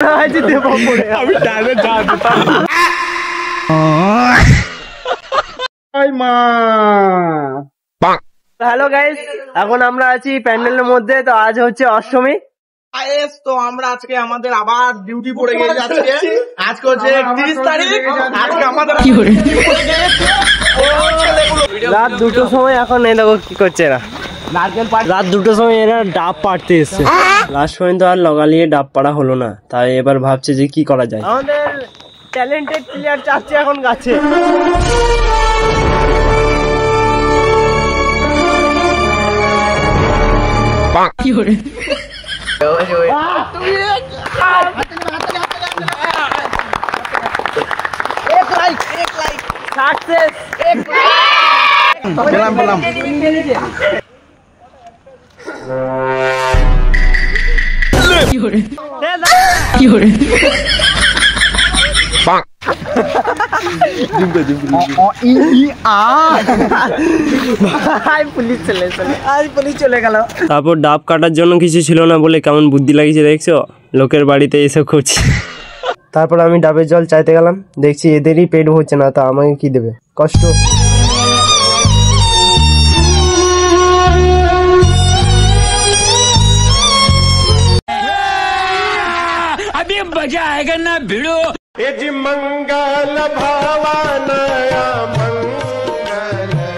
আমি ডাইরেক্ট যা দিতাম। হ্যালো গাইস, এখন আমরা আছি প্যান্ডেলের মধ্যে। তো আজ হচ্ছে অষ্টমী। তো আমরা আজকে আমাদের আবার ডিউটি পড়ে গেছে। আজকে হচ্ছে 31 তারিখ। আজকে আমাদের রাত 2টোর সময় এখন এই দেখো কি করছে এরা। রাত 2টোর সময় এরা ডাব পাড়তে এসছে। লাস্ট পর্যন্ত আর লগালিয়ে ডাব পাড়া হলো না, তাই এবার ভাবছে যে কি করা যায়। আমাদের ট্যালেন্টেড প্লেয়ার চাচ্ছে এখন গাছে। কি করে তারপর ডাব কাটার জন্য কিছু ছিল না বলে কেমন বুদ্ধি লাগিয়েছে দেখছো, লোকের বাড়িতে এসে খুঁজছি। তারপর আমি ডাবের জল চাইতে গেলাম, দেখছি এদেরই পেট হচ্ছে না, তা আমাকে কি দেবে, কষ্ট। अभी मजा आएगा ना भिड़ो। मंगल भावानया मंगल